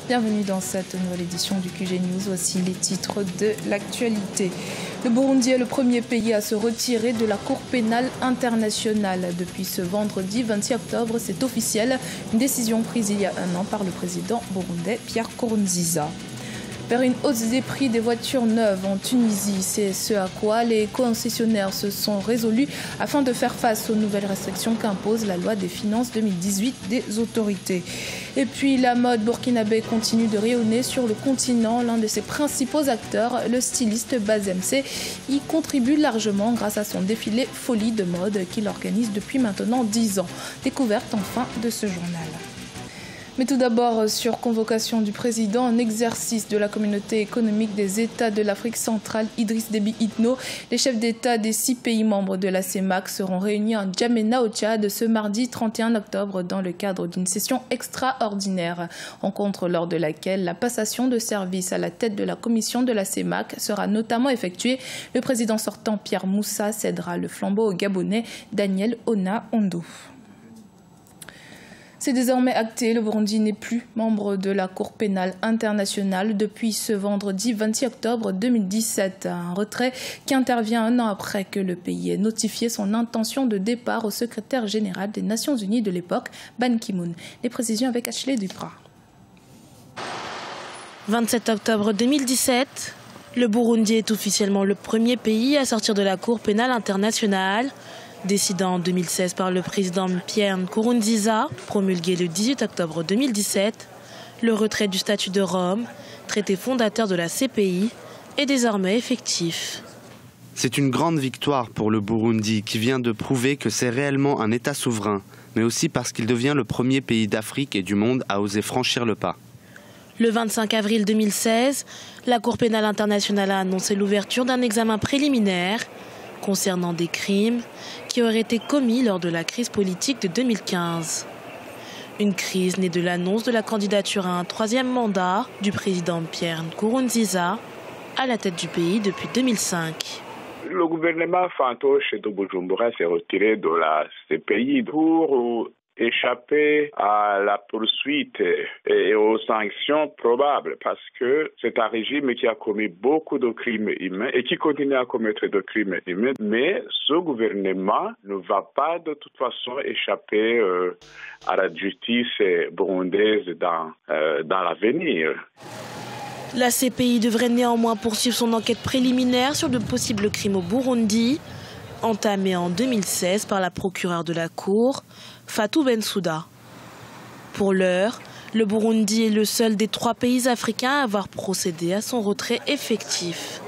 Bienvenue dans cette nouvelle édition du QG News. Voici les titres de l'actualité. Le Burundi est le premier pays à se retirer de la Cour pénale internationale. Depuis ce vendredi 26 octobre, c'est officiel. Une décision prise il y a un an par le président burundais Pierre Nkurunziza. Vers une hausse des prix des voitures neuves en Tunisie, c'est ce à quoi les concessionnaires se sont résolus afin de faire face aux nouvelles restrictions qu'impose la loi des finances 2018 des autorités. Et puis la mode burkinabé continue de rayonner sur le continent. L'un de ses principaux acteurs, le styliste Baz MC, y contribue largement grâce à son défilé Folie de mode qu'il organise depuis maintenant 10 ans. Découverte enfin de ce journal. Mais tout d'abord, sur convocation du président en exercice de la communauté économique des États de l'Afrique centrale, Idriss Déby Itno, les chefs d'État des 6 pays membres de la CEMAC seront réunis en N'Djamena au Tchad ce mardi 31 octobre dans le cadre d'une session extraordinaire. Rencontre lors de laquelle la passation de service à la tête de la commission de la CEMAC sera notamment effectuée. Le président sortant Pierre Moussa cédera le flambeau au Gabonais Daniel Ona-Ondo. C'est désormais acté, le Burundi n'est plus membre de la Cour pénale internationale depuis ce vendredi 26 octobre 2017. Un retrait qui intervient un an après que le pays ait notifié son intention de départ au secrétaire général des Nations Unies de l'époque, Ban Ki-moon. Les précisions avec Ashley Duprat. 27 octobre 2017, le Burundi est officiellement le premier pays à sortir de la Cour pénale internationale. Décidé en 2016 par le président Pierre Nkurunziza, promulgué le 18 octobre 2017, le retrait du statut de Rome, traité fondateur de la CPI, est désormais effectif. C'est une grande victoire pour le Burundi qui vient de prouver que c'est réellement un État souverain, mais aussi parce qu'il devient le premier pays d'Afrique et du monde à oser franchir le pas. Le 25 avril 2016, la Cour pénale internationale a annoncé l'ouverture d'un examen préliminaire concernant des crimes qui auraient été commis lors de la crise politique de 2015. Une crise née de l'annonce de la candidature à un 3e mandat du président Pierre Nkurunziza à la tête du pays depuis 2005. Le gouvernement fantoche de Bujumbura s'est retiré de la CPI pour échapper à la poursuite et aux sanctions probables parce que c'est un régime qui a commis beaucoup de crimes humains et qui continue à commettre des crimes humains. Mais ce gouvernement ne va pas de toute façon échapper à la justice burundaise dans l'avenir. La CPI devrait néanmoins poursuivre son enquête préliminaire sur de possibles crimes au Burundi, entamée en 2016 par la procureure de la Cour, Fatou Bensouda. Pour l'heure, le Burundi est le seul des 3 pays africains à avoir procédé à son retrait effectif.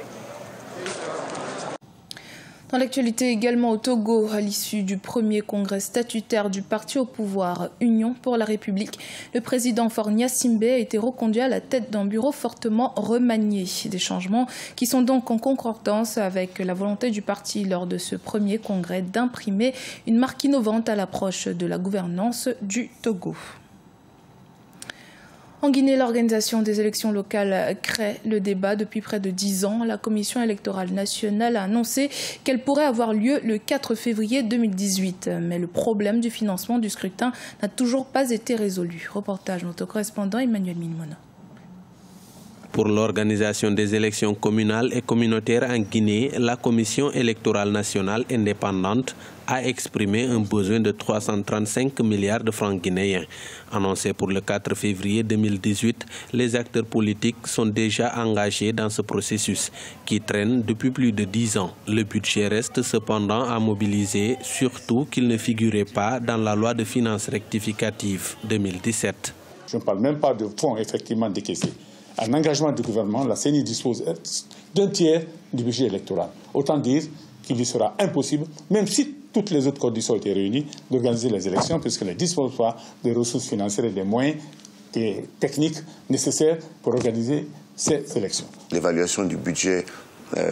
Dans l'actualité également au Togo, à l'issue du premier congrès statutaire du parti au pouvoir Union pour la République, le président Faure Gnassingbé a été reconduit à la tête d'un bureau fortement remanié. Des changements qui sont donc en concordance avec la volonté du parti lors de ce premier congrès d'imprimer une marque innovante à l'approche de la gouvernance du Togo. En Guinée, l'organisation des élections locales crée le débat depuis près de 10 ans. La Commission électorale nationale a annoncé qu'elle pourrait avoir lieu le 4 février 2018. Mais le problème du financement du scrutin n'a toujours pas été résolu. Reportage notre correspondant Emmanuel Minmono. Pour l'organisation des élections communales et communautaires en Guinée, la Commission électorale nationale indépendante a exprimé un besoin de 335 milliards de francs guinéens. Annoncé pour le 4 février 2018, les acteurs politiques sont déjà engagés dans ce processus qui traîne depuis plus de 10 ans. Le budget reste cependant à mobiliser, surtout qu'il ne figurait pas dans la loi de finances rectificative 2017. Je ne parle même pas de fonds effectivement décaissés. Un engagement du gouvernement, la CENI dispose d'un tiers du budget électoral. Autant dire qu'il lui sera impossible, même si toutes les autres conditions étaient réunies, d'organiser les élections, puisqu'elle ne dispose pas des ressources financières et des moyens techniques nécessaires pour organiser ces élections. L'évaluation du budget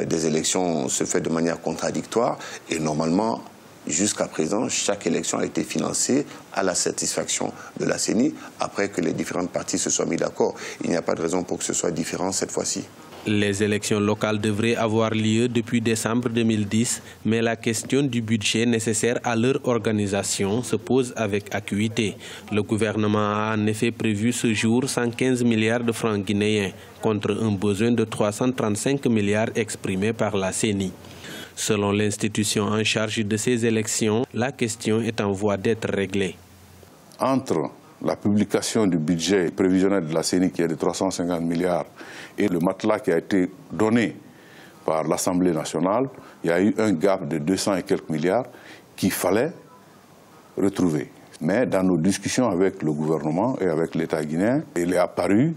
des élections se fait de manière contradictoire et normalement, jusqu'à présent, chaque élection a été financée à la satisfaction de la CENI, après que les différentes parties se soient mis d'accord. Il n'y a pas de raison pour que ce soit différent cette fois-ci. Les élections locales devraient avoir lieu depuis décembre 2010, mais la question du budget nécessaire à leur organisation se pose avec acuité. Le gouvernement a en effet prévu ce jour 115 milliards de francs guinéens, contre un besoin de 335 milliards exprimé par la CENI. Selon l'institution en charge de ces élections, la question est en voie d'être réglée. Entre la publication du budget prévisionnel de la CENI qui est de 350 milliards et le matelas qui a été donné par l'Assemblée nationale, il y a eu un gap de 200 et quelques milliards qu'il fallait retrouver. Mais dans nos discussions avec le gouvernement et avec l'État guinéen, il est apparu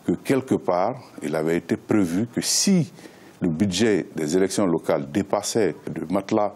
que quelque part, il avait été prévu que si le budget des élections locales dépassait le matelas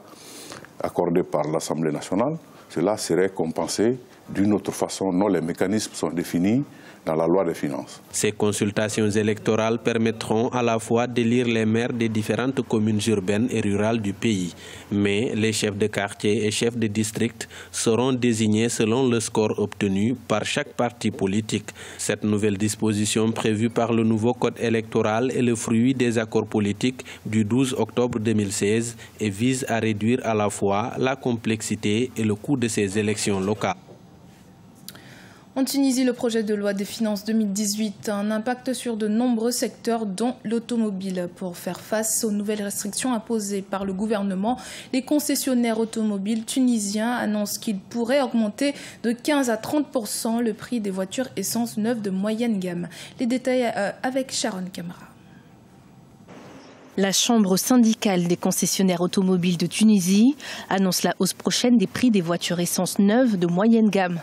accordé par l'Assemblée nationale, cela serait compensé d'une autre façon. Non, les mécanismes sont définis dans la loi des finances. Ces consultations électorales permettront à la fois d'élire les maires des différentes communes urbaines et rurales du pays. Mais les chefs de quartier et chefs de district seront désignés selon le score obtenu par chaque parti politique. Cette nouvelle disposition prévue par le nouveau code électoral est le fruit des accords politiques du 12 octobre 2016 et vise à réduire à la fois la complexité et le coût de ces élections locales. En Tunisie, le projet de loi des finances 2018 a un impact sur de nombreux secteurs, dont l'automobile. Pour faire face aux nouvelles restrictions imposées par le gouvernement, les concessionnaires automobiles tunisiens annoncent qu'ils pourraient augmenter de 15 à 30% le prix des voitures essence neuves de moyenne gamme. Les détails avec Sharon Camara. La Chambre syndicale des concessionnaires automobiles de Tunisie annonce la hausse prochaine des prix des voitures essence neuves de moyenne gamme.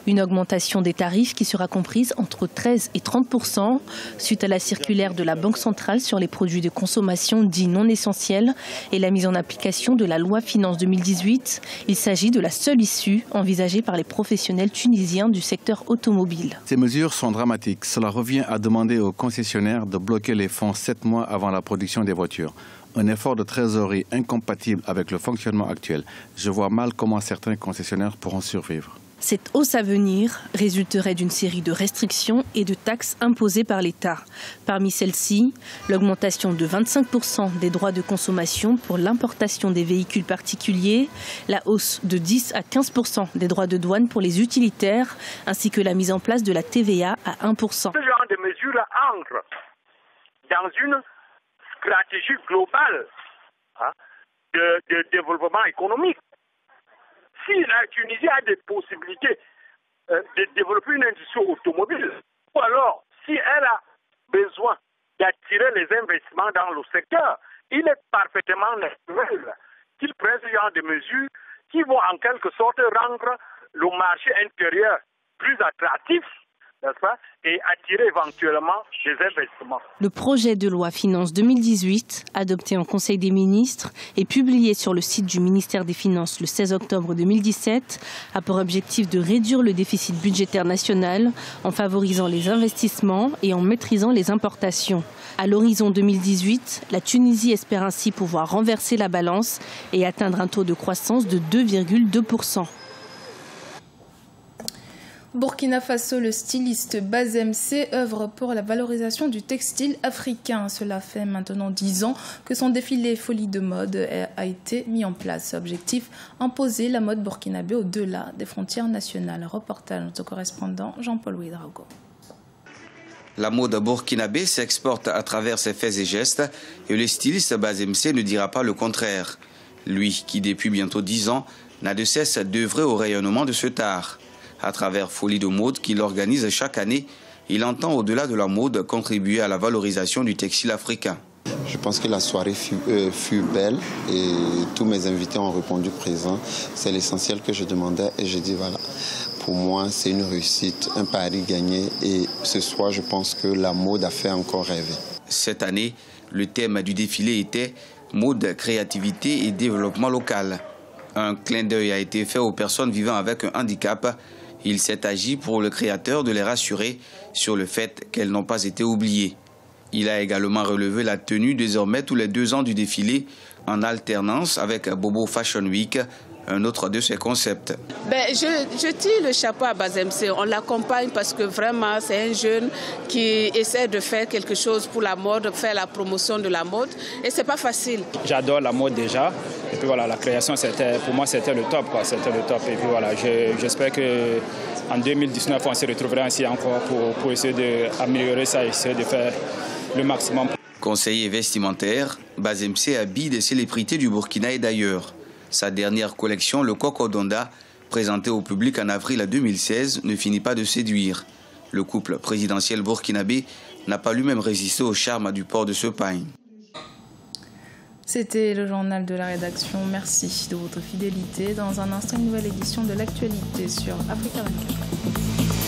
Une augmentation des tarifs qui sera comprise entre 13 et 30% suite à la circulaire de la Banque centrale sur les produits de consommation dits non essentiels et la mise en application de la loi Finance 2018. Il s'agit de la seule issue envisagée par les professionnels tunisiens du secteur automobile. Ces mesures sont dramatiques. Cela revient à demander aux concessionnaires de bloquer les fonds 7 mois avant la production des voitures. Un effort de trésorerie incompatible avec le fonctionnement actuel. Je vois mal comment certains concessionnaires pourront survivre. Cette hausse à venir résulterait d'une série de restrictions et de taxes imposées par l'État. Parmi celles-ci, l'augmentation de 25% des droits de consommation pour l'importation des véhicules particuliers, la hausse de 10 à 15% des droits de douane pour les utilitaires, ainsi que la mise en place de la TVA à 1%. Ce genre de mesures entre dans une stratégie globale de développement économique. Si la Tunisie a des possibilités de développer une industrie automobile, ou alors si elle a besoin d'attirer les investissements dans le secteur, il est parfaitement naturel qu'il prenne ce genre de mesures qui vont en quelque sorte rendre le marché intérieur plus attractif, n'est-ce pas, et attirer éventuellement des investissements. Le projet de loi Finances 2018, adopté en Conseil des ministres et publié sur le site du ministère des Finances le 16 octobre 2017, a pour objectif de réduire le déficit budgétaire national en favorisant les investissements et en maîtrisant les importations. À l'horizon 2018, la Tunisie espère ainsi pouvoir renverser la balance et atteindre un taux de croissance de 2,2%. Burkina Faso, le styliste Bazem C œuvre pour la valorisation du textile africain. Cela fait maintenant 10 ans que son défilé Folie de mode a été mis en place. Objectif, imposer la mode burkinabé au-delà des frontières nationales. Reportage de notre correspondant Jean-Paul Ouidraogo. La mode burkinabé s'exporte à travers ses faits et gestes et le styliste Bazem C ne dira pas le contraire. Lui, qui depuis bientôt 10 ans, n'a de cesse d'œuvrer au rayonnement de cet art. À travers Folie de mode qu'il organise chaque année, il entend au-delà de la mode contribuer à la valorisation du textile africain. Je pense que la soirée fut belle et tous mes invités ont répondu présent. C'est l'essentiel que je demandais et j'ai dit voilà, pour moi c'est une réussite, un pari gagné et ce soir je pense que la mode a fait encore rêver. Cette année, le thème du défilé était mode, créativité et développement local. Un clin d'œil a été fait aux personnes vivant avec un handicap. Il s'est agi pour le créateur de les rassurer sur le fait qu'elles n'ont pas été oubliées. Il a également relevé la tenue désormais tous les 2 ans du défilé en alternance avec Bobo Fashion Week un autre de ses concepts. Je tire le chapeau à BASMC. On l'accompagne parce que vraiment c'est un jeune qui essaie de faire quelque chose pour la mode, faire la promotion de la mode et c'est pas facile. J'adore la mode déjà et puis voilà, la création pour moi c'était le top quoi, c'était le top et puis voilà, j'espère que en 2019 on se retrouvera ainsi encore pour essayer d'améliorer ça, essayer de faire le maximum. Conseiller vestimentaire, BASMC habille des célébrités du Burkina et d'ailleurs. Sa dernière collection, le Kokodonda, présentée au public en avril 2016, ne finit pas de séduire. Le couple présidentiel burkinabé n'a pas lui-même résisté au charme du port de ce pagne. C'était le journal de la rédaction. Merci de votre fidélité. Dans un instant, une nouvelle édition de l'actualité sur Africa 24.